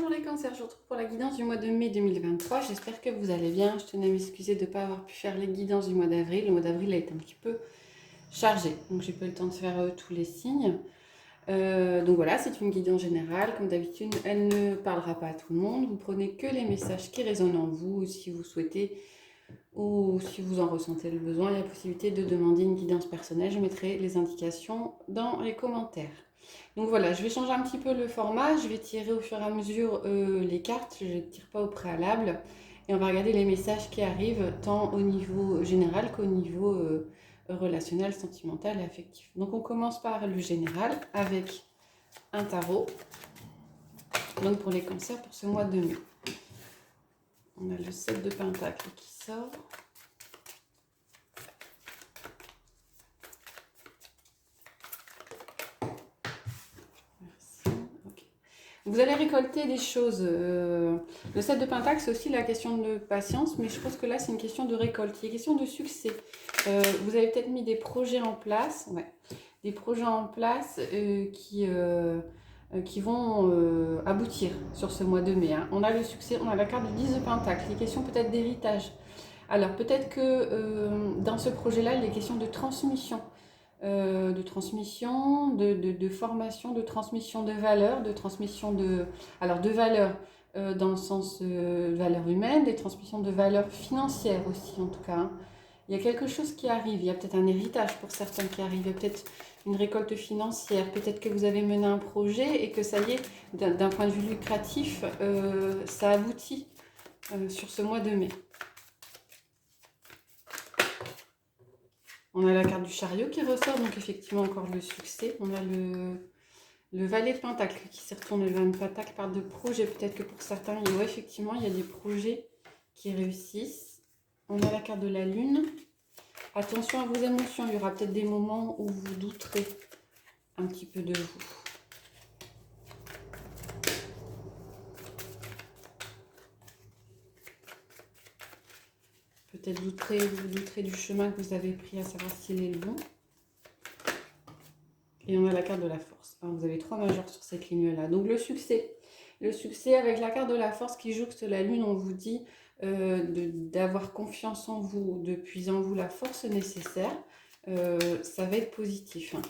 Bonjour les cancers, je vous retrouve pour la guidance du mois de mai 2023. J'espère que vous allez bien. Je tenais à m'excuser de ne pas avoir pu faire les guidances du mois d'avril. Le mois d'avril a été un petit peu chargé, donc j'ai pas eu le temps de faire tous les signes. Donc voilà, c'est une guidance générale. Comme d'habitude, elle ne parlera pas à tout le monde. Vous prenez que les messages qui résonnent en vous, si vous souhaitez ou si vous en ressentez le besoin. Il y a la possibilité de demander une guidance personnelle. Je mettrai les indications dans les commentaires. Donc voilà, je vais changer un petit peu le format, je vais tirer au fur et à mesure les cartes, je ne tire pas au préalable. Et on va regarder les messages qui arrivent tant au niveau général qu'au niveau relationnel, sentimental et affectif. Donc on commence par le général avec un tarot. Donc pour les cancers pour ce mois de mai. On a le 7 de Pentacle qui sort. Vous allez récolter des choses. Le 7 de Pentacle, c'est aussi la question de patience, mais je pense que là, c'est une question de récolte. Il est question de succès. Vous avez peut-être mis des projets en place, des projets en place qui vont aboutir sur ce mois de mai. Hein. On a le succès, on a la carte du 10 de Pentacle. Il est question peut-être d'héritage. Alors, peut-être que dans ce projet-là, il est question de transmission. De transmission, de formation, de transmission de valeurs, de transmission de... Alors de valeurs dans le sens de valeurs humaines, des transmissions de valeurs financières aussi en tout cas. Hein. Il y a quelque chose qui arrive, il y a peut-être un héritage pour certains qui arrive, il y a peut-être une récolte financière, peut-être que vous avez mené un projet et que ça y est, d'un point de vue lucratif, ça aboutit sur ce mois de mai. On a la carte du chariot qui ressort, donc effectivement encore le succès. On a le valet de Pentacle qui s'est retourné. Le valet de Pentacle parle de projet. Peut-être que pour certains, effectivement, il y a des projets qui réussissent. On a la carte de la lune. Attention à vos émotions. Il y aura peut-être des moments où vous douterez un petit peu de vous. Peut-être vous douterez du chemin que vous avez pris, à savoir s'il est le bon. Et on a la carte de la force. Alors, vous avez 3 majeurs sur cette ligne-là. Donc le succès. Le succès avec la carte de la force qui jouxte la lune, on vous dit d'avoir confiance en vous, de puiser en vous la force nécessaire. Ça va être positif. Hein.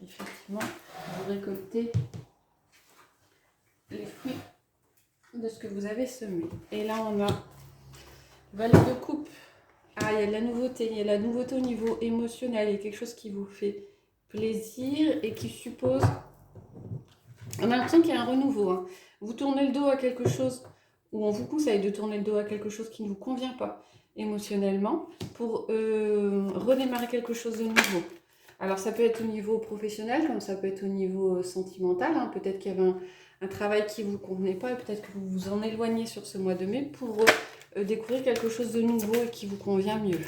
Effectivement, vous récoltez les fruits de ce que vous avez semé. Et là, on a valet de coupe. Ah, il y a de la nouveauté. Il y a de la nouveauté au niveau émotionnel. Il y a quelque chose qui vous fait plaisir et qui suppose... On a l'impression qu'il y a un renouveau. Hein. Vous tournez le dos à quelque chose, ou on vous conseille de tourner le dos à quelque chose qui ne vous convient pas émotionnellement pour redémarrer quelque chose de nouveau. Alors ça peut être au niveau professionnel, comme ça peut être au niveau sentimental. Hein. Peut-être qu'il y avait un travail qui ne vous convenait pas, et peut-être que vous vous en éloignez sur ce mois de mai pour découvrir quelque chose de nouveau et qui vous convient mieux.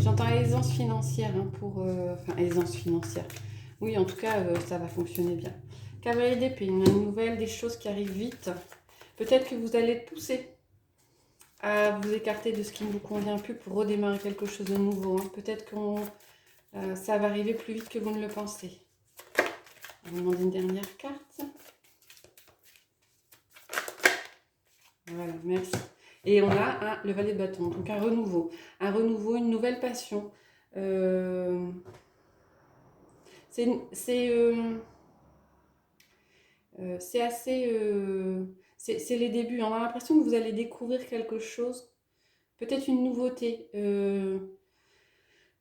J'entends aisance financière, hein, enfin aisance financière. Oui, en tout cas, ça va fonctionner bien. Cavalier d'épée, une nouvelle, des choses qui arrivent vite. Peut-être que vous allez être poussé à vous écarter de ce qui ne vous convient plus pour redémarrer quelque chose de nouveau. Hein. Peut-être que ça va arriver plus vite que vous ne le pensez. On va demander une dernière carte. Voilà, merci. Et on a le valet de bâton, donc un renouveau, une nouvelle passion. C'est assez... c'est les débuts. On a l'impression que vous allez découvrir quelque chose, peut-être une nouveauté,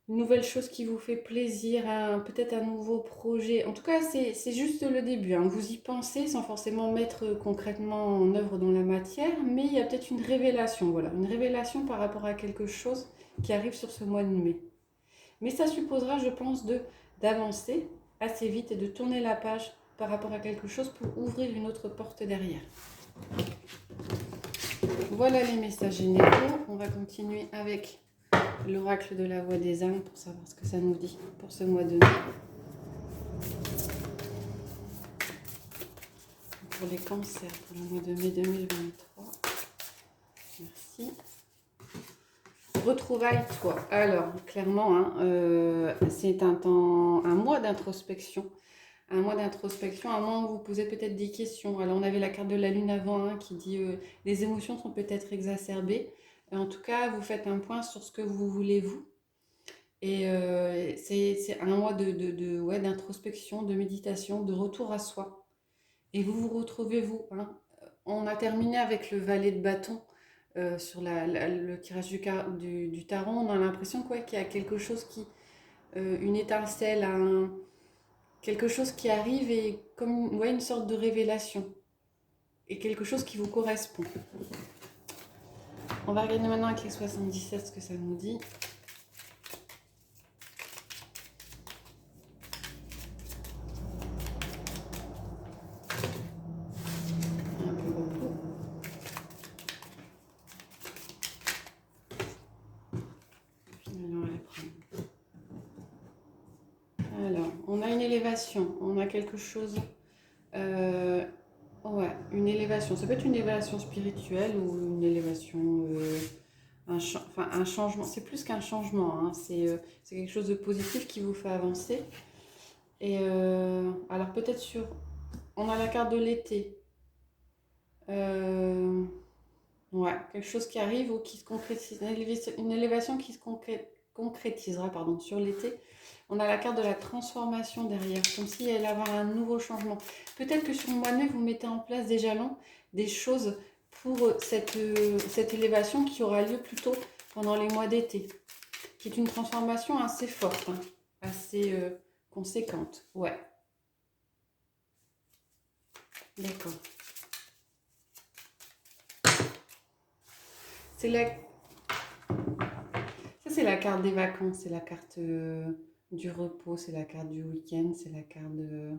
une nouvelle chose qui vous fait plaisir, peut-être un nouveau projet. En tout cas, c'est juste le début. Hein. Vous y pensez sans forcément mettre concrètement en œuvre dans la matière, mais il y a peut-être une révélation, voilà, une révélation par rapport à quelque chose qui arrive sur ce mois de mai. Mais ça supposera, je pense, d'avancer assez vite et de tourner la page par rapport à quelque chose pour ouvrir une autre porte derrière. Voilà les messages généraux. On va continuer avec l'oracle de la voix des âmes pour savoir ce que ça nous dit pour ce mois de mai. Pour les cancers, pour le mois de mai 2023. Merci. Retrouvaille-toi. Alors, clairement, hein, c'est un mois d'introspection, un mois d'introspection, un mois où vous posez peut-être des questions. Alors on avait la carte de la lune avant hein, qui dit les émotions sont peut-être exacerbées. En tout cas, vous faites un point sur ce que vous voulez vous. Et c'est un mois ouais, d'introspection, de méditation, de retour à soi. Et vous vous retrouvez vous. Hein. On a terminé avec le valet de bâton sur le tirage du tarot. On a l'impression qu'il y a quelque chose qui... une étincelle, quelque chose qui arrive et comme ouais, une sorte de révélation. Et quelque chose qui vous correspond. On va regarder maintenant avec les 77 ce que ça nous dit. Un peu repos. Finalement, on va les prendre. Alors, on a une élévation, on a quelque chose... ouais, une élévation. Ça peut être une élévation spirituelle ou une élévation... enfin, un changement. C'est plus qu'un changement, hein. C'est quelque chose de positif qui vous fait avancer. Et alors peut-être sur... On a la carte de l'été. Ouais, quelque chose qui arrive ou qui se concrétise. Une élévation qui se concrétisera pardon, sur l'été. On a la carte de la transformation derrière, comme s'il allait avoir un nouveau changement. Peut-être que sur le mois de mai, vous mettez en place des jalons, des choses pour cette élévation qui aura lieu plutôt pendant les mois d'été, qui est une transformation assez forte, hein, assez conséquente. Ouais, d'accord. C'est la... Ça, c'est la carte des vacances, c'est la carte du repos, c'est la carte du week-end, c'est la carte de...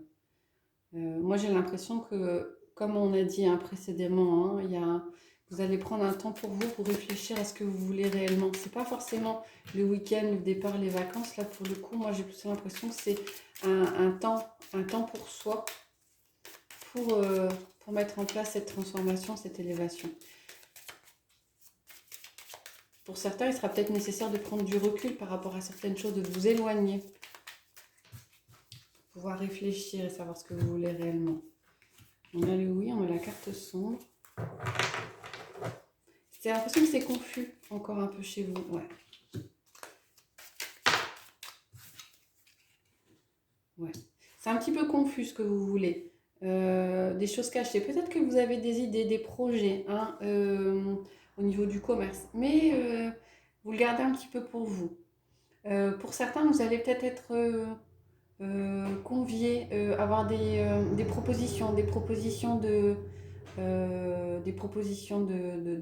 moi, j'ai l'impression que, comme on a dit hein, précédemment, hein, vous allez prendre un temps pour vous, pour réfléchir à ce que vous voulez réellement. C'est pas forcément le week-end, le départ, les vacances. Là, pour le coup, moi, j'ai plus l'impression que c'est un temps pour soi, pour mettre en place cette transformation, cette élévation. Pour certains, il sera peut-être nécessaire de prendre du recul par rapport à certaines choses, de vous éloigner, pouvoir réfléchir et savoir ce que vous voulez réellement. On a le oui, on a la carte sombre. J'ai l'impression que c'est confus encore un peu chez vous. Ouais. Ouais. C'est un petit peu confus ce que vous voulez. Des choses cachées. Peut-être que vous avez des idées, des projets hein, au niveau du commerce. Mais vous le gardez un petit peu pour vous. Pour certains, vous allez peut-être être, conviés, avoir des propositions, des propositions de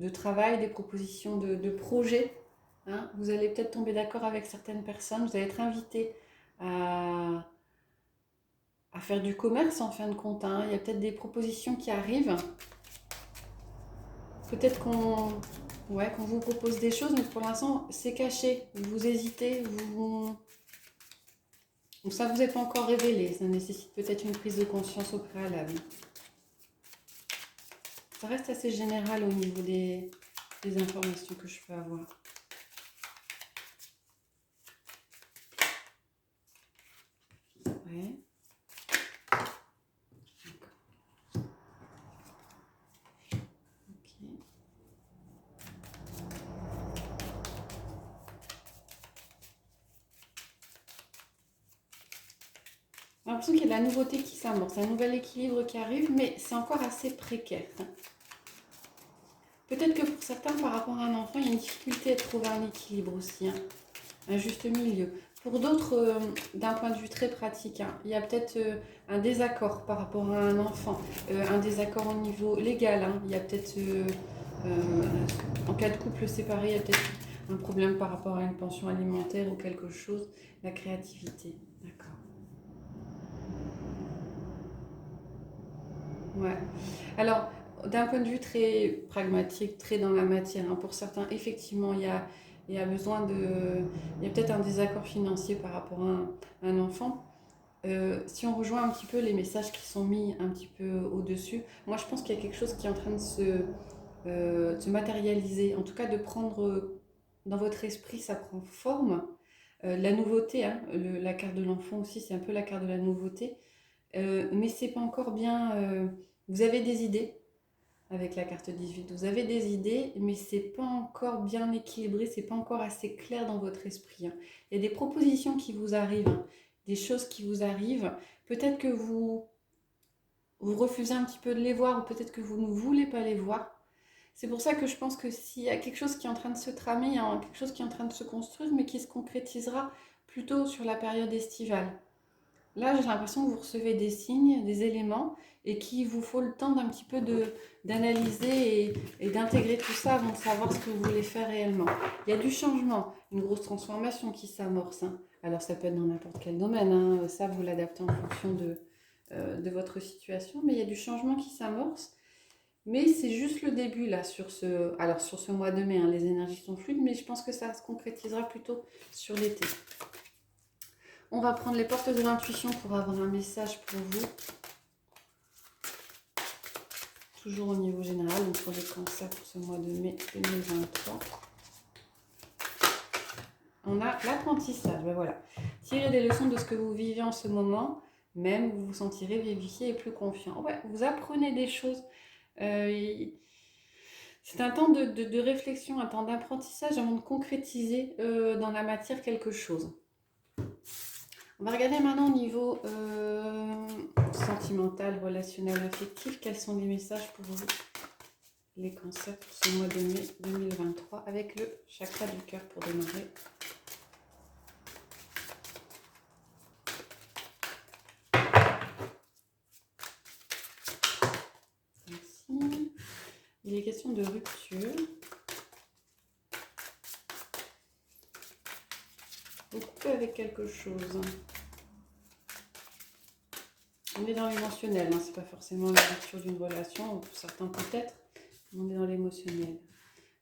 travail, des propositions de projets. Hein. Vous allez peut-être tomber d'accord avec certaines personnes, vous allez être invité à faire du commerce en fin de compte. Hein. Il y a peut-être des propositions qui arrivent. Peut-être qu'on vous propose des choses, mais pour l'instant, c'est caché. Vous hésitez, donc ça ne vous est pas encore révélé. Ça nécessite peut-être une prise de conscience au préalable. Ça reste assez général au niveau des informations que je peux avoir. Ouais. Ok. J'ai l'impression qu'il y a de la nouveauté qui s'amorce, un nouvel équilibre qui arrive, mais c'est encore assez précaire. Peut-être que pour certains, par rapport à un enfant, il y a une difficulté à trouver un équilibre aussi, hein, un juste milieu. Pour d'autres, d'un point de vue très pratique, hein, il y a peut-être un désaccord par rapport à un enfant, un désaccord au niveau légal. Hein, il y a peut-être, en cas de couple séparé, il y a peut-être un problème par rapport à une pension alimentaire ou quelque chose, la créativité. D'accord. Ouais. Alors, d'un point de vue très pragmatique, très dans la matière, hein, pour certains, effectivement, il y a besoin de... Il y a peut-être un désaccord financier par rapport à un enfant. Si on rejoint un petit peu les messages qui sont mis un petit peu au-dessus, moi je pense qu'il y a quelque chose qui est en train de se matérialiser, en tout cas de prendre dans votre esprit, ça prend forme. La nouveauté, hein, la carte de l'enfant aussi, c'est un peu la carte de la nouveauté. mais c'est pas encore bien. Vous avez des idées avec la carte 18, vous avez des idées, mais c'est pas encore bien équilibré, c'est pas encore assez clair dans votre esprit, hein. Il y a des propositions qui vous arrivent, hein, des choses qui vous arrivent. Peut-être que vous refusez un petit peu de les voir, ou peut-être que vous ne voulez pas les voir. C'est pour ça que je pense que s'il y a quelque chose qui est en train de se tramer, il y a quelque chose qui est en train de se construire, mais qui se concrétisera plutôt sur la période estivale. Là, j'ai l'impression que vous recevez des signes, des éléments, et qu'il vous faut le temps d'un petit peu d'analyser et d'intégrer tout ça avant de savoir ce que vous voulez faire réellement. Il y a du changement, une grosse transformation qui s'amorce, hein. Alors ça peut être dans n'importe quel domaine, hein. Ça vous l'adaptez en fonction de votre situation, mais il y a du changement qui s'amorce. Mais c'est juste le début là alors sur ce mois de mai, hein, les énergies sont fluides, mais je pense que ça se concrétisera plutôt sur l'été. On va prendre les portes de l'intuition pour avoir un message pour vous. Toujours au niveau général, donc pour les cancers pour ce mois de mai 2023. On a l'apprentissage, ben voilà. Tirez des leçons de ce que vous vivez en ce moment, même vous vous sentirez vivifié et plus confiant. Ouais, vous apprenez des choses. C'est un temps de réflexion, un temps d'apprentissage avant de concrétiser dans la matière quelque chose. On va regarder maintenant au niveau sentimental, relationnel, affectif. Quels sont les messages pour vous, les cancers, pour ce mois de mai 2023, avec le chakra du cœur pour démarrer. Ici, il est question de rupture. Vous coupez avec quelque chose. On est dans l'émotionnel, hein, c'est pas forcément la rupture d'une relation, pour certains peut-être, on est dans l'émotionnel.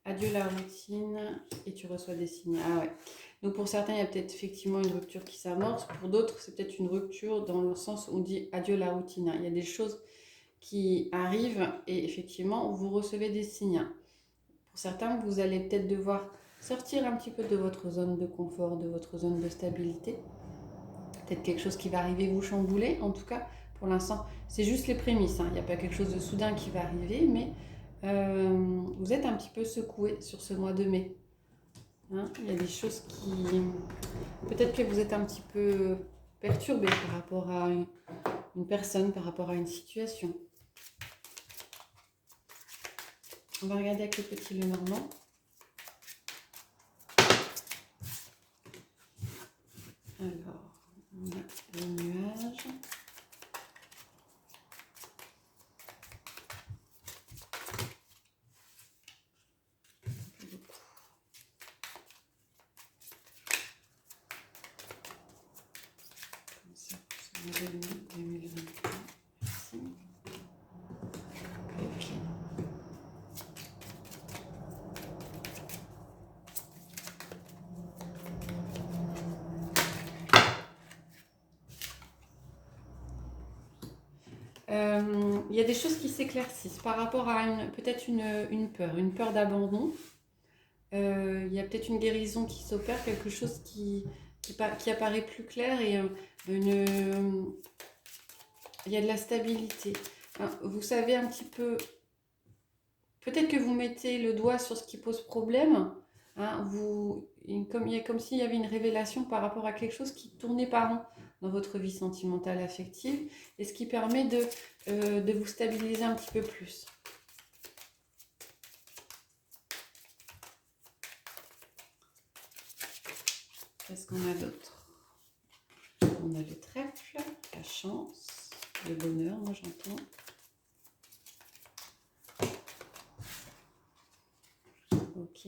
Adieu la routine et tu reçois des signes. Ah ouais. Donc pour certains, il y a peut-être effectivement une rupture qui s'amorce. Pour d'autres, c'est peut-être une rupture dans le sens où on dit adieu la routine. Il y a des choses qui arrivent et effectivement, vous recevez des signes. Pour certains, vous allez peut-être devoir sortir un petit peu de votre zone de confort, de votre zone de stabilité. Peut-être quelque chose qui va arriver vous chambouler. En tout cas, pour l'instant, c'est juste les prémices, hein. Il n'y a pas quelque chose de soudain qui va arriver, mais vous êtes un petit peu secoué sur ce mois de mai. Hein, il y a des choses qui... Peut-être que vous êtes un petit peu perturbé par rapport à une personne, par rapport à une situation. On va regarder avec le petit Lenormand. Alors, on a les nuages. Comme ça, pour ce mois de mai 2023. Merci. Ok. Il y a des choses qui s'éclaircissent par rapport à peut-être une peur d'abandon. Il y a peut-être une guérison qui s'opère, quelque chose qui apparaît plus clair et il y a de la stabilité. Hein, vous savez un petit peu, peut-être que vous mettez le doigt sur ce qui pose problème. Hein, il y a comme s'il y avait une révélation par rapport à quelque chose qui tournait pas rond dans votre vie sentimentale, affective, et ce qui permet de vous stabiliser un petit peu plus. Qu'est-ce qu'on a d'autre? On a le trèfle, la chance, le bonheur, moi j'entends. Ok.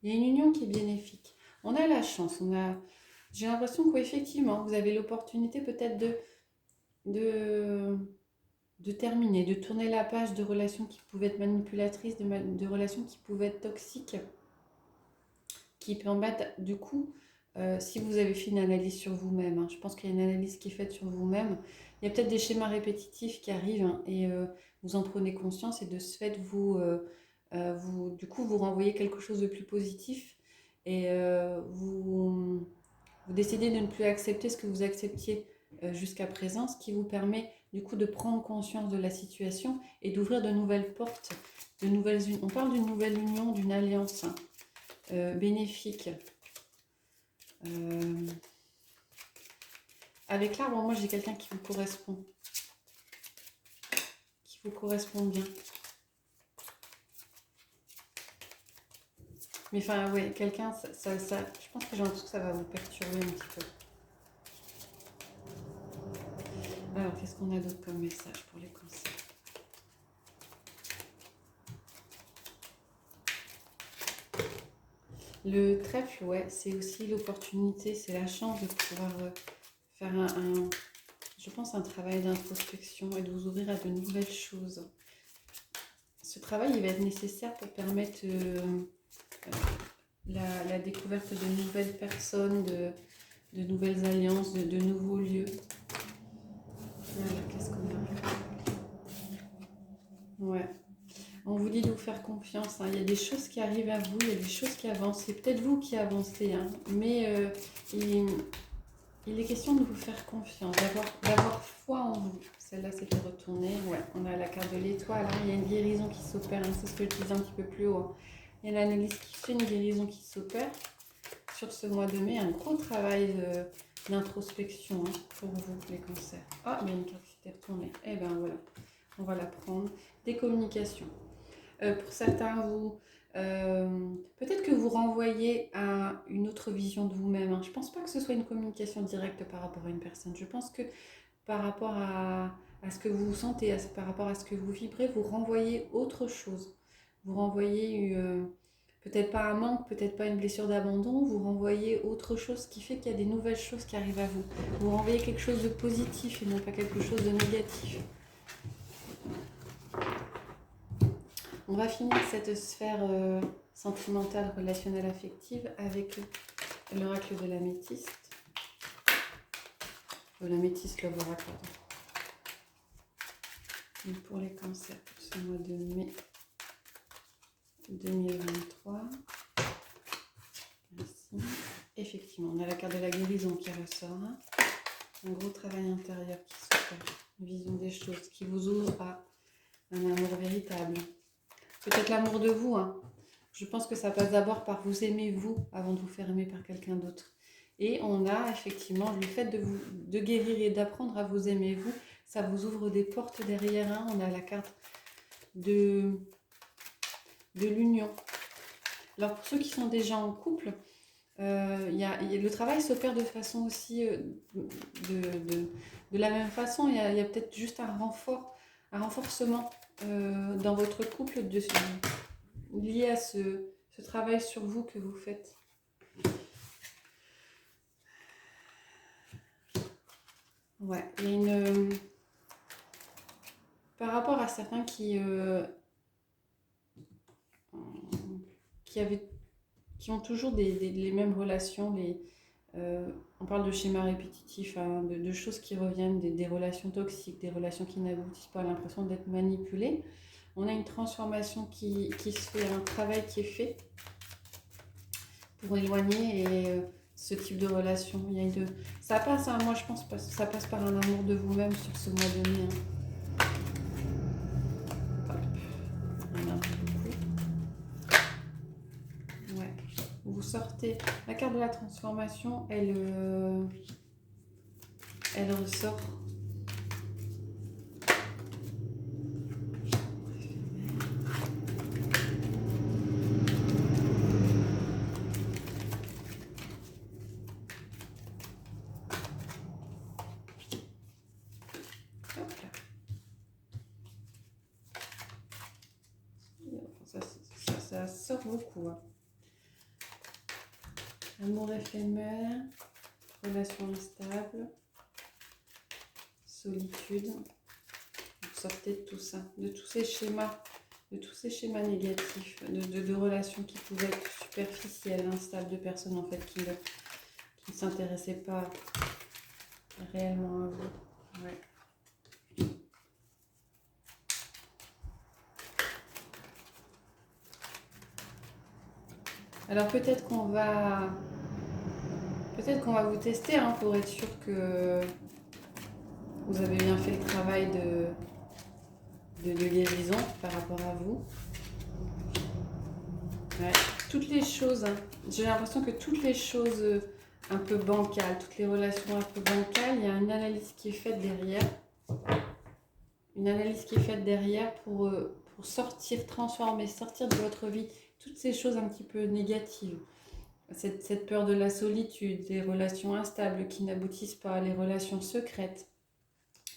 Il y a une union qui est bénéfique. On a la chance, j'ai l'impression qu'effectivement, vous avez l'opportunité peut-être de terminer, de tourner la page de relations qui pouvaient être manipulatrices, de relations qui pouvaient être toxiques, qui permettent du coup, si vous avez fait une analyse sur vous-même, hein, je pense qu'il y a une analyse qui est faite sur vous-même, il y a peut-être des schémas répétitifs qui arrivent, hein, et vous en prenez conscience et de ce fait, du coup, vous renvoyez quelque chose de plus positif et vous décidez de ne plus accepter ce que vous acceptiez jusqu'à présent, ce qui vous permet du coup de prendre conscience de la situation et d'ouvrir de nouvelles portes, on parle d'une nouvelle union, d'une alliance bénéfique. Avec l'arbre, moi j'ai quelqu'un qui vous correspond bien. Mais enfin, ouais, quelqu'un, je pense que j'ai l'impression que ça va vous perturber un petit peu. Alors, qu'est-ce qu'on a d'autre comme message pour les cancers? Le trèfle, ouais, c'est aussi l'opportunité, c'est la chance de pouvoir faire je pense, un travail d'introspection et de vous ouvrir à de nouvelles choses. Ce travail, il va être nécessaire pour permettre la découverte de nouvelles personnes, de nouvelles alliances, de nouveaux lieux. Voilà, qu'est-ce qu'on a? Ouais. On vous dit de vous faire confiance, hein. Il y a des choses qui arrivent à vous, il y a des choses qui avancent. C'est peut-être vous qui avancez, hein. Mais il est question de vous faire confiance, d'avoir foi en vous. Celle-là, c'était retourné. Ouais, on a la carte de l'étoile. Hein. Il y a une guérison qui s'opère. Hein. C'est ce que je disais un petit peu plus haut. Il y a l'analyse qui fait une guérison qui s'opère sur ce mois de mai. Un gros travail d'introspection pour vous, les cancers. Ah, il y a une carte qui s'était retournée. Eh bien, voilà. On va la prendre. Des communications. Pour certains, peut-être que vous renvoyez à une autre vision de vous-même. Hein. Je ne pense pas que ce soit une communication directe par rapport à une personne. Je pense que par rapport à ce que vous sentez, par rapport à ce que vous vibrez, vous renvoyez autre chose. Vous renvoyez peut-être pas un manque, peut-être pas une blessure d'abandon, vous renvoyez autre chose qui fait qu'il y a des nouvelles choses qui arrivent à vous. Vous renvoyez quelque chose de positif et non pas quelque chose de négatif. On va finir cette sphère sentimentale, relationnelle, affective avec l'oracle de l'améthyste. L'améthyste, l'oracle, pardon. Donc pour les cancers, pour ce mois de mai 2023. Merci. Effectivement, on a la carte de la guérison qui ressort. Hein. Un gros travail intérieur qui s'opère. Une vision des choses qui vous ouvre à un amour véritable. Peut-être l'amour de vous. Hein. Je pense que ça passe d'abord par vous aimer vous avant de vous faire aimer par quelqu'un d'autre. Et on a effectivement le fait de guérir et d'apprendre à vous aimer vous, ça vous ouvre des portes derrière. Hein. On a la carte de l'union. Alors pour ceux qui sont déjà en couple, le travail s'opère de façon aussi, de la même façon. Il y a peut-être juste un renforcement dans votre couple lié à ce travail sur vous que vous faites. Ouais, il y a une... par rapport à certains qui ont toujours les mêmes relations, on parle de schémas répétitifs, hein, de choses qui reviennent, des relations toxiques, des relations qui n'aboutissent pas, l'impression d'être manipulées. On a une transformation qui se fait, un travail qui est fait pour éloigner ce type de relation. Ça passe, hein, moi je pense, ça passe par un amour de vous-même sur ce mois de mai. Hein. Ouais. Vous sortez. La carte de la transformation, elle ressort. Ça sort beaucoup. Hein. Amour éphémère, relation instable, solitude. Vous sortez de tout ça, de tous ces schémas négatifs, de relations qui pouvaient être superficielles, instables, de personnes en fait qui ne s'intéressaient pas réellement à vous. Ouais. Alors peut-être qu'on va vous tester hein, pour être sûr que vous avez bien fait le travail de guérison par rapport à vous. Ouais. Toutes les choses, hein, j'ai l'impression que toutes les choses un peu bancales, toutes les relations un peu bancales, il y a une analyse qui est faite derrière. Une analyse qui est faite derrière pour sortir, transformer, sortir de votre vie toutes ces choses un petit peu négatives. Cette peur de la solitude, les relations instables qui n'aboutissent pas, les relations secrètes,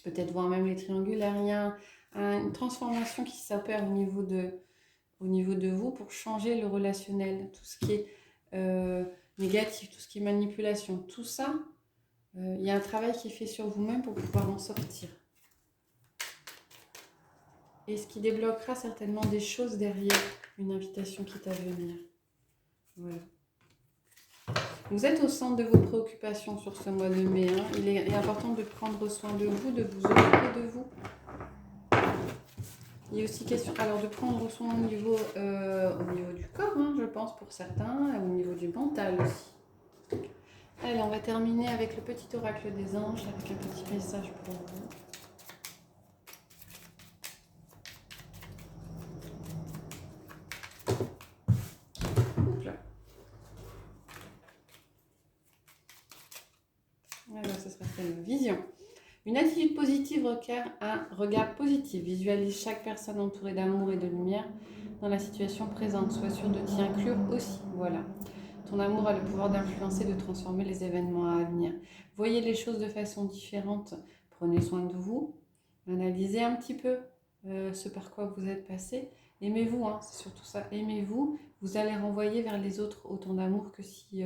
peut-être voire même les triangulaires. Il y a une transformation qui s'opère au niveau de vous pour changer le relationnel, tout ce qui est négatif, tout ce qui est manipulation, tout ça, il y a un travail qui est fait sur vous-même pour pouvoir en sortir. Et ce qui débloquera certainement des choses derrière, une invitation qui est à venir. Voilà. Vous êtes au centre de vos préoccupations sur ce mois de mai. Hein. Il est important de prendre soin de vous occuper de vous. Il y a aussi question alors, de prendre soin au niveau du corps, hein, je pense, pour certains, au niveau du mental aussi. Allez, on va terminer avec le petit oracle des anges, avec un petit message pour vous. Oups. Alors, ce sera une vision. Une attitude positive requiert un regard positif. Visualise chaque personne entourée d'amour et de lumière dans la situation présente. Sois sûr de t'y inclure aussi. Voilà. Ton amour a le pouvoir d'influencer, de transformer les événements à venir. Voyez les choses de façon différente. Prenez soin de vous. Analysez un petit peu ce par quoi vous êtes passé. Aimez-vous, hein, c'est surtout ça. Aimez-vous. Vous allez renvoyer vers les autres autant d'amour que si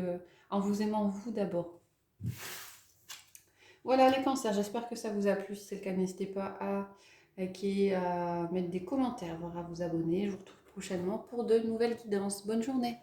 en vous aimant vous d'abord. Voilà les cancers, j'espère que ça vous a plu. Si c'est le cas, n'hésitez pas à liker, à mettre des commentaires, voire à vous abonner. Je vous retrouve prochainement pour de nouvelles guidances. Bonne journée!